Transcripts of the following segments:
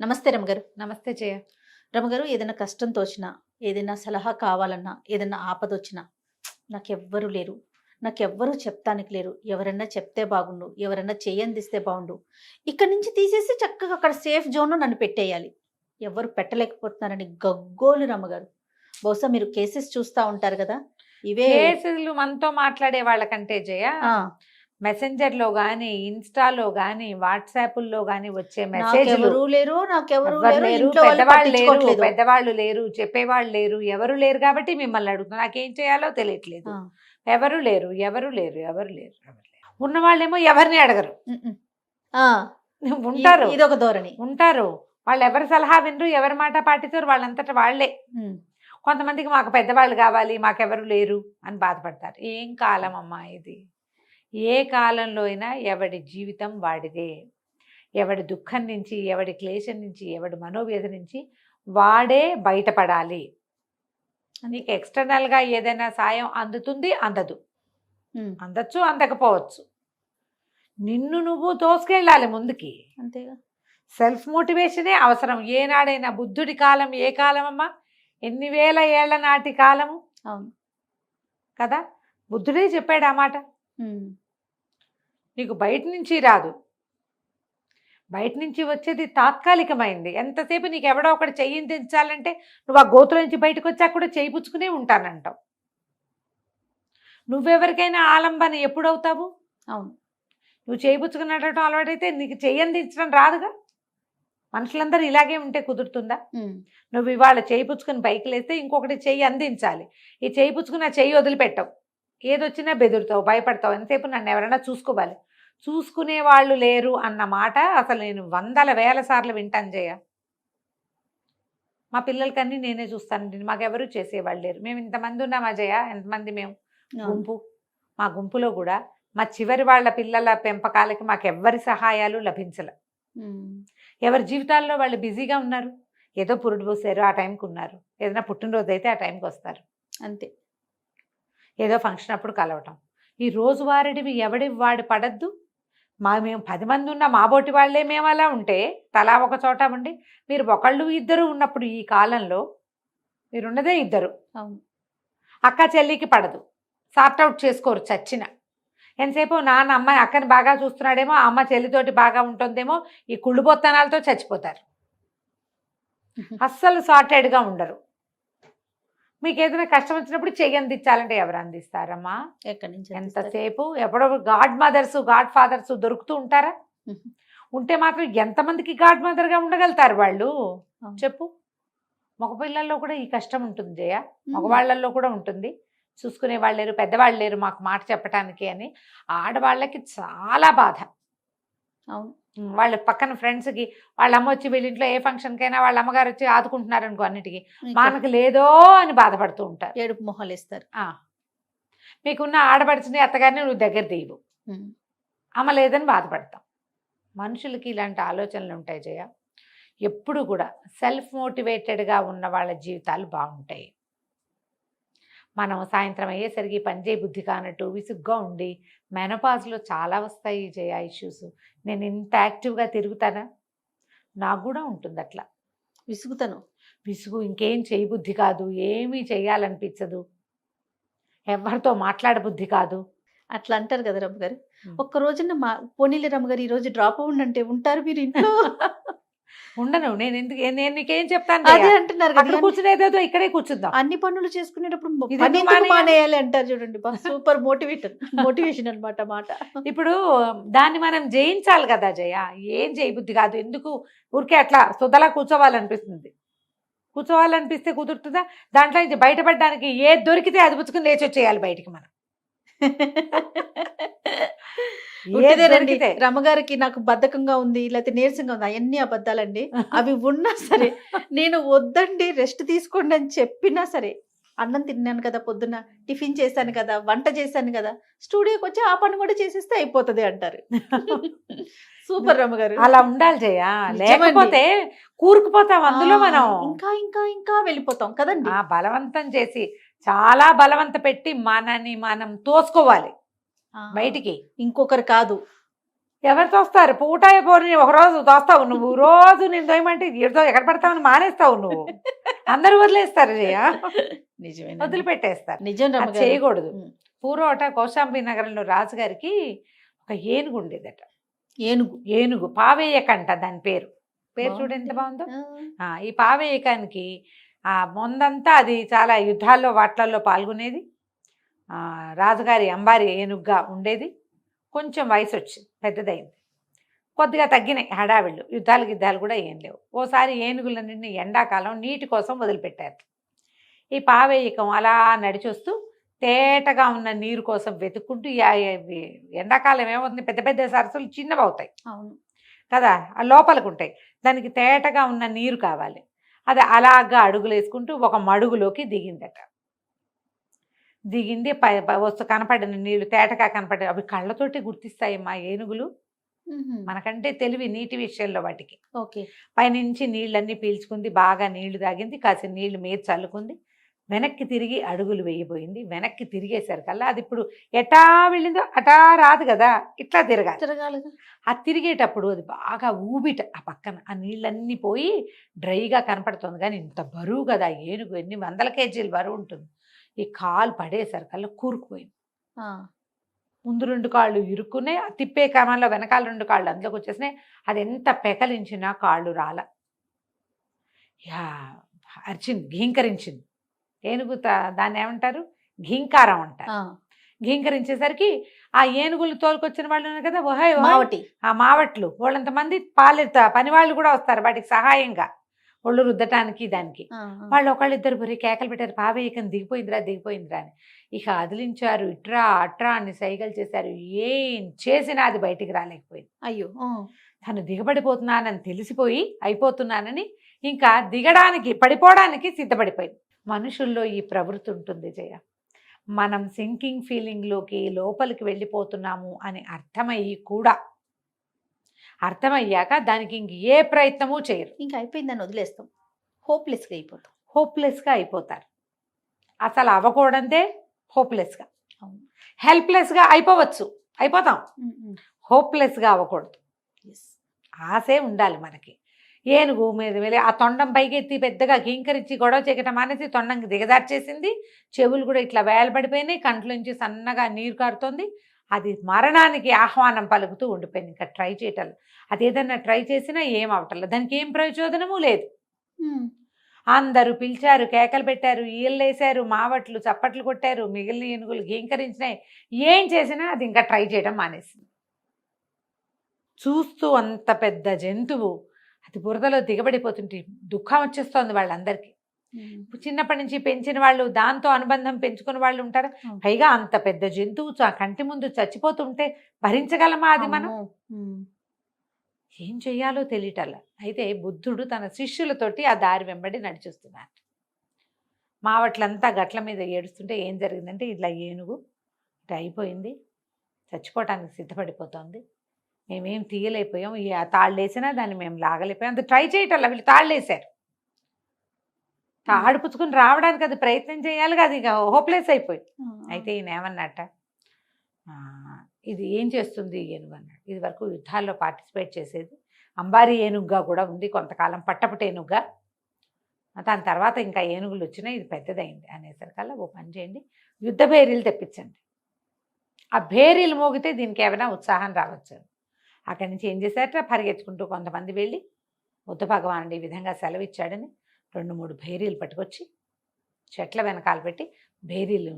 నమస్తే రమగారు. నమస్తే జయ. రమగారు, ఏదైనా కష్టం తోచినా, ఏదైనా సలహా కావాలన్నా, ఏదైనా ఆపదొచ్చినా నాకెవ్వరు లేరు. నాకెవ్వరు చెప్తానికి లేరు. ఎవరన్నా చెప్తే బాగుండు. ఎవరన్నా చెయ్యందిస్తే బాగుండు. ఇక్కడి నుంచి తీసేసి చక్కగా అక్కడ సేఫ్ జోన్‌లో నన్ను పెట్టేయాలి. ఎవ్వరు పెట్టలేకపోతున్నారని గగ్గోలు రమ్మగారు. బహుశా మీరు కేసెస్ చూస్తా ఉంటారు గదా! ఇవే కేసులు మనతో మాట్లాడే వాళ్ళకంటే జయ, ఆ! మెసెంజర్‌లో గాని, ఇన్‌స్టాలో గాని, వాట్సాపుల్లో గాని వచ్చే మెసేజ్‌లు నాకెవరు లేరు, నాకెవరు ఎవ్వరు లేరు, లేరు, ఇంట్లో వాళ్ళు పెద్దవాళ్ళు లేరు, పట్టించుకోవట్లేదు. పెద్దవాళ్ళు లేరు, చెప్పేవాళ్ళు లేరు, ఎవరు లేరు కాబట్టి మిమ్మల్ని అడుగుతున్నా. నాకేం చేయాలో తెలియట్లేదు. ఆ! ఎవరు లేరు, ఎవరు లేరు, ఎవరు లేరు, ఎవరు లేరు. ఉన్నవాళ్ళేమో ఎవరిని అడగరు. హుహు. ఆ! ఉంటారు, ఇదొక ధోరణి. ఉంటారు. వాళ్ళు ఎవరి సలహా వినరు, ఎవరి మాట పాటించరు, వాళ్ళంతట వాళ్ళే. హ్మ్. కొంతమందికి మాకు పెద్దవాళ్ళు కావాలి, మాకెవరు లేరు అని బాధపడతారు. ఏం కాలం అమ్మా ఇది! ఏ కాలంలో అయినా ఎవడి జీవితం వాడిదే. ఎవడి దుఃఖం నుంచి, ఎవడి క్లేశం నుంచి, ఎవడి మనోవ్యధ నుంచి వాడే బయటపడాలి. నీకు ఎక్స్టర్నల్గా ఏదైనా సాయం అందుతుంది, అందదు. హ్మ్. అందచ్చు, అందకపోవచ్చు. నిన్ను నువ్వు తోసుకెళ్ళాలి ముందుకి. అంతేగా. సెల్ఫ్ మోటివేషనే అవసరం. ఏనాడైనా బుద్ధుడి కాలం ఏ కాలం అమ్మా? ఎన్ని వేల ఏళ్ల నాటి కాలము అవును. కదా. బుద్ధుడే చెప్పాడు ఆ మాట. హ్మ్. నీకు బయట నుంచి రాదు, బయట నుంచి వచ్చేది తాత్కాలికమైంది. ఎంతసేపు నీకు ఎవడో ఒకటి చెయ్యించాలంటే నువ్వు ఆ గోతుల నుంచి బయటకు వచ్చాక కూడా చేయి పుచ్చుకునే ఉంటానంటావు. నువ్వెవరికైనా ఆలంబన ఎప్పుడవుతావు? అవును. నువ్వు చేయి పుచ్చుకున్నట్టు అలవాటైతే నీకు చెయ్యందించడం రాదుగా. మనుషులందరూ ఇలాగే ఉంటే కుదురుతుందా? హ్మ్. నువ్వు ఇవాళ చేయి పుచ్చుకుని పైకి లేస్తే ఇంకొకటి చెయ్యి అందించాలి. ఈ చేయి పుచ్చుకుని ఆ చెయ్యి వదిలిపెట్టవు. ఏదొచ్చినా బెదురుతావు, భయపడతావు. ఎంతసేపు నన్ను ఎవరైనా చూసుకోవాలి. చూసుకునే వాళ్ళు లేరు అన్న మాట అసలు నేను వందల వేల సార్లు వింటాను జయ. మా పిల్లలకన్నీ నేనే చూస్తానండి, మాకెవరూ చేసేవాళ్ళు లేరు. మేము ఇంతమంది ఉన్నామా జయ? ఎంతమంది మేము అవును. గుంపు. మా గుంపులో కూడా మా చివరి వాళ్ళ పిల్లల పెంపకాలకి మాకెవ్వరి సహాయాలు లభించలే. హ్మ్. ఎవరి జీవితాల్లో వాళ్ళు బిజీగా ఉన్నారు. ఏదో పురుడు పోసారు, ఆ టైంకి ఉన్నారు. ఏదైనా పుట్టినరోజు అయితే ఆ టైంకి వస్తారు. అంతే. ఏదో ఫంక్షన్ అప్పుడు కలవటం. ఈ రోజువారీటివి ఎవడివి వాడి పడద్దు. మేము 10 మంది ఉన్న మా బోటి వాళ్ళే మేము అలా ఉంటే తలా ఒక చోట ఉండి, మీరు ఒకళ్ళు ఇద్దరు ఉన్నప్పుడు ఈ కాలంలో మీరున్నదే ఇద్దరు. అవును. అక్క చెల్లికి పడదు, సార్ట్అవుట్ చేసుకోరు చచ్చిన. ఎంతసేపు నాన్న అమ్మాయి అక్కని బాగా చూస్తున్నాడేమో, అమ్మ చెల్లితోటి బాగా ఉంటుందేమో, ఈ కుళ్ళుబొత్తనాలతో చచ్చిపోతారు. అస్సలు సార్టెడ్గా ఉండరు. మీకు ఏదైనా కష్టం వచ్చినప్పుడు చెయ్యి అందించాలంటే ఎవరు అందిస్తారమ్మా? ఎక్కడి నుంచి అందిస్తారు? ఎంతసేపు ఎప్పుడో గాడ్ మదర్స్, గాడ్ ఫాదర్స్ దొరుకుతూ ఉంటారా? హుహు. ఉంటే మాత్రం ఎంతమందికి గాడ్ మదర్గా ఉండగలుగుతారు వాళ్ళు? అవును. చెప్పు. మగపిల్లల్లో కూడా ఈ కష్టం ఉంటుంది జయ. హ్మ్. మగవాళ్ళల్లో కూడా ఉంటుంది. చూసుకునే వాళ్ళు లేరు, పెద్దవాళ్ళు లేరు మాకు మాట చెప్పటానికి అని. ఆడవాళ్ళకి చాలా బాధ. అవును. వాళ్ళ పక్కన ఫ్రెండ్స్కి వాళ్ళ అమ్మ వచ్చి వీళ్ళ ఇంట్లో ఏ ఫంక్షన్కైనా వాళ్ళ అమ్మగారు వచ్చి ఆదుకుంటున్నారు అనుకో అన్నిటికీ, మనకు లేదో అని బాధపడుతూ ఉంటారు. ఏడుపు మొహాలేస్తారు. మీకున్న ఆడపడుచుని అత్తగారిని నువ్వు దగ్గర తీయవు, హ్మ్. అమ్మ లేదని బాధపడతాం. మనుషులకి ఇలాంటి ఆలోచనలు ఉంటాయి జయ. ఎప్పుడు కూడా సెల్ఫ్ మోటివేటెడ్గా ఉన్న వాళ్ళ జీవితాలు బాగుంటాయి. మనం సాయంత్రం అయ్యేసరికి పనిచేయ బుద్ధి కానట్టు విసుగ్గా ఉండి మెనోపాజ్లో చాలా వస్తాయి జయ ఇష్యూస్. నేను ఇంత యాక్టివ్గా తిరుగుతానా? నాకు కూడా ఉంటుంది అట్లా విసుగుతాను. విసుగు. ఇంకేం చేయబుద్ధి కాదు, ఏమీ చేయాలనిపించదు, ఎవరితో మాట్లాడబుద్ధి కాదు. అట్లా అంటారు కదా రమ్మగారు. ఒక్క రోజున పోనీలే రమ్మగారు, ఈ రోజు డ్రాప్ అవ్వండి అంటే ఉంటారు మీరు ఇంట్లో? ఉండను. నేను నీకేం చెప్తాను అదే జయ? అంటున్నారు అక్కడ కదా. కూర్చునేదేదో ఇక్కడే కూర్చుందాం. అన్ని పనులు చేసుకునేటప్పుడు ఇది పని ఎందుకు ఎందుకు మానేయాలి? మానేయాలి అంటారు చూడండి. సూపర్ మోటివేషన్ అన్నమాట మాట. ఇప్పుడు దాన్ని మనం జయించాలి కదా జయ. ఏం చేయబుద్ధి కాదు, ఎందుకు ఊరికే అట్లా సుధలా కూర్చోవాలనిపిస్తుంది. కూర్చోవాలనిపిస్తే కుదురుతుందా? దాంట్లో నుంచి బయటపడడానికి ఏది దొరికితే అది పుచ్చుకుని లేచి వచ్చేయాలి బయటికి మనం. ఏది ఉట్టిదేనండి. దొరికితే. రమ్మగారికి నాకు బద్ధకంగా ఉంది, లేకపోతే నీరసంగా ఉంది, అయన్నీ అబద్ధాలండి. అవి ఉన్నా సరే నేను వద్దండి రెస్ట్ తీసుకోండి అని చెప్పినా సరే, అన్నం తిన్నాను కదా, పొద్దున్న టిఫిన్ చేశాను కదా, వంట చేశాను కదా, స్టూడియోకి వచ్చి ఆ పని కూడా చేసేస్తే అయిపోతుంది అంటారు. సూపర్ రమ్మగారు. అలా ఉండాలి జయ. నిజమండి. లేకపోతే కూరుకుపోతాం అందులో మనం. ఇంకా ఇంకా ఇంకా వెళ్ళిపోతాం కదండి. బలవంతం చేసి చాలా బలవంత పెట్టి మనని మనం తోసుకోవాలి బయటికి. ఇంకొకరు కాదు. ఎవరు తోస్తారు? పూటాయ పోని ఒకరోజు తోస్తావు నువ్వు, రోజు నేను తోయమంటే ఎక్కడ పడతావని మానేస్తావు నువ్వు. అందరూ వదిలేస్తారు జయ, నిజమే, వదిలిపెట్టేస్తారు. నిజం అది రమ్మగారు. చేయకూడదు. పూర్వట కౌశాంబి నగరంలో రాజుగారికి ఒక ఏనుగు ఉండేదట. ఏనుగు ఏనుగు పావేయకంట దాని పేరు. పేరు చూడు ఎంత బాగుందో. ఈ పావేయకానికి ముందంతా అది చాలా యుద్ధాల్లో వాట్లల్లో పాల్గొనేది. రాజుగారి అంబారి ఏనుగుగా ఉండేది. కొంచెం వయసు వచ్చింది, పెద్దదైంది, కొద్దిగా తగ్గినాయి హడావిళ్ళు, యుద్ధాలు కూడా ఏం లేవు. ఓసారి ఏనుగులన్నింటినీ ఎండాకాలం నీటి కోసం వదిలిపెట్టారు. ఈ పావేయకం అలా నడిచొస్తూ తేటగా ఉన్న నీరు కోసం వెతుక్కుంటూ, ఎండాకాలం ఏమవుతుంది, పెద్ద పెద్ద సరస్సులు చిన్నవి అవుతాయి కదా, ఆ లోపలికి ఉంటాయి. దానికి తేటగా ఉన్న నీరు కావాలి. అది అలాగా అడుగులు వేసుకుంటూ ఒక మడుగులోకి దిగిందట. దిగింది, వస్తు కనపడిన నీళ్లు తేటగా కనపడి, అవి కళ్ళతోటి గుర్తిస్తాయమ్మా ఏనుగులు. మనకంటే తెలివి నీటి విషయంలో వాటికి. ఓకే. పైనుంచి నీళ్ళన్నీ పీల్చుకుంది, బాగా నీళ్లు తాగింది, కాసిన నీళ్లు మీద చల్లుకుంది, వెనక్కి తిరిగి అడుగులు వేయబోయింది. వెనక్కి తిరిగేసరికల్లా అది ఇప్పుడు ఎటా వెళ్ళిందో అటా రాదు కదా, ఇట్లా తిరగాలి. ఆ తిరిగేటప్పుడు అది బాగా ఊబిట, ఆ పక్కన ఆ నీళ్ళన్నీ పోయి డ్రైగా కనపడుతుంది. కానీ ఇంత బరువు కదా ఏనుగు, ఎన్ని వందల కేజీలు బరువు ఉంటుంది. ఈ కాలు పడేసరికల్లా కూరుకుపోయింది. ముందు 2 కాళ్ళు ఇరుక్కునే, తిప్పే క్రమంలో వెనకాల 2 కాళ్ళు అందులోకి వచ్చేసినాయి. అది ఎంత పెకలించినా కాళ్ళు రాల. అరిచింది, ఘీంకరించింది. ఏనుగు దాన్ని ఏమంటారు, ఘీంకారం అంటారు. ఘీంకరించేసరికి ఆ ఏనుగులు తోలుకొచ్చిన వాళ్ళు ఉన్నారు కదా, ఆ మావట్లు వాళ్ళంతమంది పని వాళ్ళు కూడా వస్తారు వాటికి సహాయంగా, ఒళ్ళు రుద్దటానికి దానికి. వాళ్ళు ఒకళ్ళిద్దరు బరి కేకలు పెట్టారు, పావేయకం దిగిపోయిందిరా అని. ఇక అదిలించారు, ఇట్రా అట్రా అని సైగలు చేశారు. ఏం చేసినా అది బయటికి రాలేకపోయింది. అయ్యో, తను దిగబడిపోతున్నానని తెలిసిపోయి, అయిపోతున్నానని ఇంకా పడిపోవడానికి సిద్ధపడిపోయింది. మనుషుల్లో ఈ ప్రవృత్తి ఉంటుంది జయ. మనం సింకింగ్ ఫీలింగ్లోకి లోపలికి వెళ్ళిపోతున్నాము అని అర్థమయ్యాక దానికి ఇంక ఏ ప్రయత్నమూ చేయరు. ఇంకా అయిపోయిందని వదిలేస్తాం, హోప్లెస్గా అయిపోతారు. అసలు అవ్వకూడదే హోప్లెస్గా, హెల్ప్లెస్గా అయిపోతాం. హోప్లెస్గా అవ్వకూడదు. ఆశే ఉండాలి మనకి. ఏనుగు మీద వెళ్ళి ఆ తొండం పైకెత్తి పెద్దగా ఘీంకరించి గొడవ చేయటం మానేసి తొండంకి దిగదార్చేసింది. చెవులు కూడా ఇట్లా వేలబడిపోయినాయి, కంట్లోంచి సన్నగా నీరు కారుతోంది. అది మరణానికి ఆహ్వానం పలుకుతూ ఉండిపోయింది. ఇంకా ట్రై చేయటం, అది ఏదన్నా ట్రై చేసినా ఏం అవటం, దానికి ఏం ప్రయోజనము లేదు. అందరూ పిలిచారు, కేకలు పెట్టారు, ఈళ్ళేశారు, మావట్లు చప్పట్లు కొట్టారు, మిగిలిన ఏనుగులు ఘీంకరించినాయి. ఏం చేసినా అది ఇంకా ట్రై చేయడం మానేసింది. చూస్తూ అంత పెద్ద జంతువు అది బురదలో దిగబడిపోతుంటే దుఃఖం వచ్చేస్తోంది వాళ్ళందరికీ. చిన్నప్పటి నుంచి పెంచిన వాళ్ళు, దాంతో అనుబంధం పెంచుకున్న వాళ్ళు ఉంటారు. పైగా అంత పెద్ద జంతువు కంటి ముందు చచ్చిపోతుంటే భరించగలమా అది మనం? ఏం చెయ్యాలో తెలియటల్లా. అయితే బుద్ధుడు తన శిష్యులతోటి ఆ దారి వెంబడి నడిచిస్తున్నారు. మావట్లంతా గట్ల మీద ఏడుస్తుంటే ఏం జరిగిందంటే, ఇట్లా ఏనుగు ఇట్లా అయిపోయింది, చచ్చిపోవటానికి సిద్ధపడిపోతుంది, మేమేం తీయలేకపోయాం, ఈ తాళ్ళు వేసినా దాన్ని మేము లాగలేకపోయాం. అంత ట్రై చేయటల్లా, వీళ్ళు తాళ్ళు వేశారు. తాడు పుచ్చుకుని రావడానికి అది ప్రయత్నం చేయాలిగా, అది ఇక హోప్లెస్ అయిపోయింది. అయితే ఈయన ఏమన్నట్ట, ఇది ఏం చేస్తుంది ఏనుగు అన్నాడు. ఇది వరకు యుద్ధాల్లో పార్టిసిపేట్ చేసేది, అంబారీ ఏనుగుగా కూడా ఉంది కొంతకాలం, పట్టపుట ఏనుగుగా. దాని తర్వాత ఇంకా ఏనుగులు వచ్చినాయి, ఇది పెద్దదైంది అనేసరికల్లా ఓ పని చేయండి, యుద్ధ భేరీలు తెప్పించండి. ఆ భేరీలు మోగితే దీనికి ఏమైనా ఉత్సాహం రావచ్చు. అక్కడి నుంచి ఏం చేశారట, పరిగెత్తుకుంటూ కొంతమంది వెళ్ళి బుద్ధ భగవానుడు ఈ విధంగా సెలవు ఇచ్చాడని 2-3 భేరీలు పట్టుకొచ్చి చెట్ల వెనకాల పెట్టి భేరీలు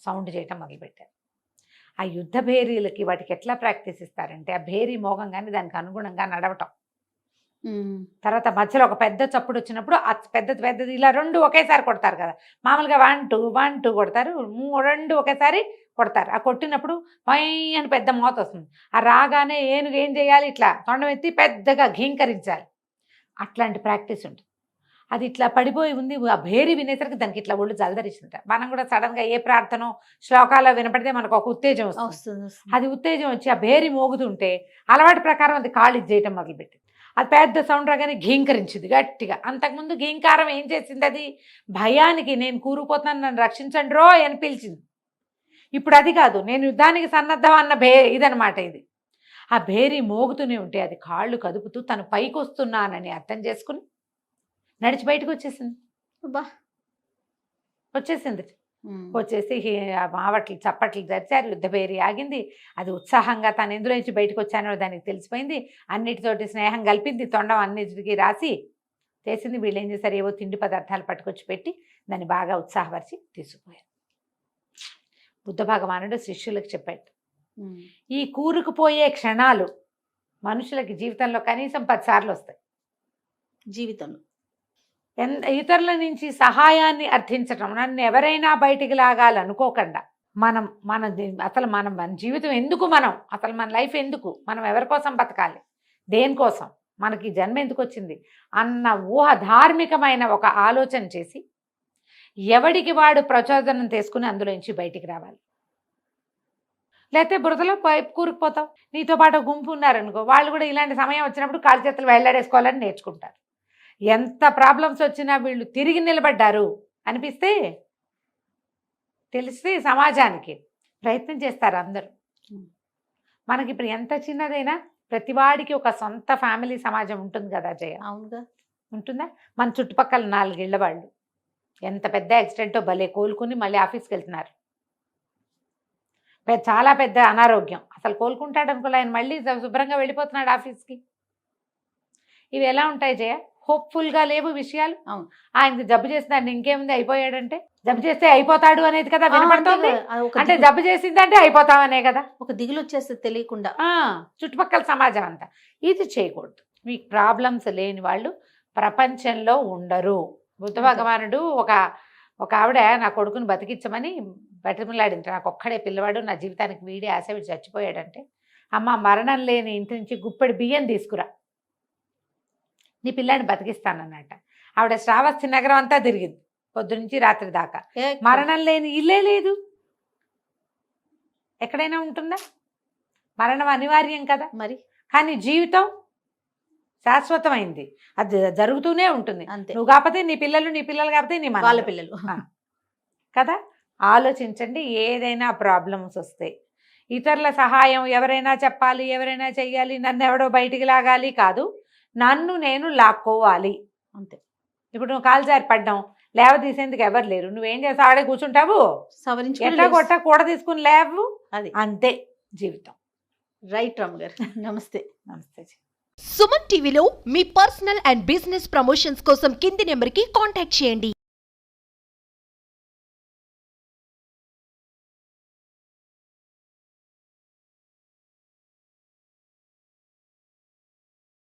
సౌండ్ చేయటం మొదలుపెట్టారు. ఆ యుద్ధ భేరీలకి వాటికి ఎట్లా ప్రాక్టీస్ ఇస్తారంటే, ఆ భేరీ మోగంగానే దానికి అనుగుణంగా నడవటం. తర్వాత మధ్యలో ఒక పెద్ద చప్పుడు వచ్చినప్పుడు ఆ పెద్దది ఇలా 2 ఒకేసారి కొడతారు కదా, మామూలుగా 1 2 కొడతారు, 2 ఒకేసారి కొడతారు. ఆ కొట్టినప్పుడు పై అని పెద్ద మోత వస్తుంది. ఆ రాగానే ఏనుగు ఏం చేయాలి, ఇట్లా తొండం ఎత్తి పెద్దగా ఘీంకరించాలి. అట్లాంటి ప్రాక్టీస్ ఉంటుంది. అది ఇట్లా పడిపోయి ఉంది, ఆ భేరీ వినేసరికి దానికి ఇట్లా ఒళ్ళు జలదరిస్తుంట. మనం కూడా సడన్గా ఏ ప్రార్థన శ్లోకాలు వినపడితే మనకు ఒక ఉత్తేజం వస్తుంది. అది ఉత్తేజం వచ్చి ఆ భేరీ మోగుతుంటే అలవాటు ప్రకారం అది కాళ్ళు చేయటం మొదలుపెట్టింది. అది పెద్ద సౌండ్ రాగానే ఘీంకరించింది గట్టిగా. అంతకుముందు ఘీంకారం ఏం చేసింది, అది భయానికి నేను కూరుకుపోతున్నాను, నన్ను రక్షించండి రో అని పిలిచింది. ఇప్పుడు అది కాదు, నేను యుద్ధానికి సన్నద్ధం అన్న ఇదనమాట ఇది. ఆ భేరీ మోగుతూనే ఉంటే అది కాళ్ళు కదుపుతూ తను పైకి వస్తున్నానని అర్థం చేసుకుని నడిచి బయటకు వచ్చేసింది. బా వచ్చేసింది వచ్చేసి మావట్లు చప్పట్లు జరిచారు, యుద్ధ భేరీ ఆగింది. అది ఉత్సాహంగా తను ఎందులో నుంచి బయటకు వచ్చానో దానికి తెలిసిపోయింది. అన్నిటితోటి స్నేహం కలిపింది, తొండం అన్నిటికీ రాసి చేసింది. వీళ్ళు ఏం చేశారు, ఏవో తిండి పదార్థాలు పట్టుకొచ్చి పెట్టి దాన్ని బాగా ఉత్సాహపరిచి తీసుకుపోయారు. బుద్ధ భగవానుడు శిష్యులకు చెప్పాడు, ఈ కూరుకుపోయే క్షణాలు మనుషులకి జీవితంలో కనీసం 10 సార్లు వస్తాయి. జీవితంలో ఇతరుల నుంచి సహాయాన్ని అర్థించటం, నన్ను ఎవరైనా బయటికి లాగాలనుకోకుండా అసలు మన జీవితం ఎందుకు, అసలు మన లైఫ్ ఎందుకు, మనం ఎవరి కోసం బతకాలి, దేనికోసం, మనకి జన్మ ఎందుకు వచ్చింది అన్న ఊహ ధార్మికమైన ఒక ఆలోచన చేసి ఎవడికి వాడు ప్రచోదనం తీసుకుని అందులోంచి బయటికి రావాలి. లేకపోతే బురదలో కూరుకుపోతావు. నీతో పాటు గుంపు ఉన్నారనుకో, వాళ్ళు కూడా ఇలాంటి సమయం వచ్చినప్పుడు కాలు చేతులు వెళ్ళాడేసుకోవాలని నేర్చుకుంటారు. ఎంత ప్రాబ్లమ్స్ వచ్చినా వీళ్ళు తిరిగి నిలబడ్డారు అనిపిస్తే తెలిస్తే సమాజానికి ప్రయత్నం చేస్తారు అందరూ. మనకి ఇప్పుడు ఎంత చిన్నదైనా ప్రతివాడికి ఒక సొంత ఫ్యామిలీ సమాజం ఉంటుంది కదా జయ. అవునుగా ఉంటుందా? మన చుట్టుపక్కల 4 ఇళ్ల వాళ్ళు ఎంత పెద్ద యాక్సిడెంటో భలే కోలుకుని మళ్ళీ ఆఫీస్కి వెళ్తున్నారు. చాలా పెద్ద అనారోగ్యం, అసలు కోలుకుంటాడు అనుకోలే, ఆయన మళ్ళీ శుభ్రంగా వెళ్ళిపోతున్నాడు ఆఫీస్కి. ఇవి ఎలా ఉంటాయి జయ? హోప్ఫుల్గా లేవు విషయాలు. అవును, ఆయనకి జబ్బు చేసిందంటే ఇంకేముంది, అయిపోయాడంటే జబ్బు చేస్తే అయిపోతాడు అనేది కదా వినపడుతుంది. అంటే జబ్బు చేసిందంటే అయిపోతామనే కదా, ఒక దిగులు వచ్చేస్తే తెలియకుండా. చుట్టుపక్కల సమాజం అంతా ఇది చేయకూడదు. మీకు ప్రాబ్లమ్స్ లేని వాళ్ళు ప్రపంచంలో ఉండరు. బుద్ధ భగవానుడు ఒక ఆవిడ నా కొడుకుని బతికించమని బతిమలాడింది. నాకు ఒక్కడే పిల్లవాడు, నా జీవితానికి వీడే ఆశ, వీడు చచ్చిపోయాడంటే, అమ్మ మరణం లేని ఇంటి నుంచి గుప్పెడు బియ్యం తీసుకురా, నీ పిల్లాడిని బతికిస్తానన్నట. ఆవిడ శ్రావస్తి నగరం అంతా తిరిగింది పొద్దునుంచి రాత్రి దాకా. మరణం లేని ఇల్లే లేదు. ఎక్కడైనా ఉంటుందా? మరణం అనివార్యం కదా మరి. కానీ జీవితం శాశ్వతమైంది, అది జరుగుతూనే ఉంటుంది. అంతే. నువ్వు కాకపోతే నీ పిల్లలు, నీ పిల్లలు కాకపోతే నీ వాళ్ళ పిల్లలు కదా. ఆలోచించండి. ఏదైనా ప్రాబ్లమ్స్ వస్తాయి, ఇతరుల సహాయం ఎవరైనా చెప్పాలి, ఎవరైనా చెయ్యాలి, నన్ను ఎవడో బయటికి లాగాలి కాదు, నన్ను నేను లాక్కోవాలి అంతే. ఇప్పుడు నువ్వు కాలు జారి పడ్డాం, లేవ తీసేందుకు ఎవరు లేరు, నువ్వేం చేస్తావు, ఆడే కూర్చుంటావు, ఎట్లా కొట్ట కూడ తీసుకుని లేవు, అది అంతే జీవితం. రైట్ రామ్ గారు, నమస్తే. నమస్తే. సుమన్ టీవీలో మీ పర్సనల్ అండ్ బిజినెస్ ప్రమోషన్స్ కోసం కింది నెంబర్కి కాంటాక్ట్ చేయండి.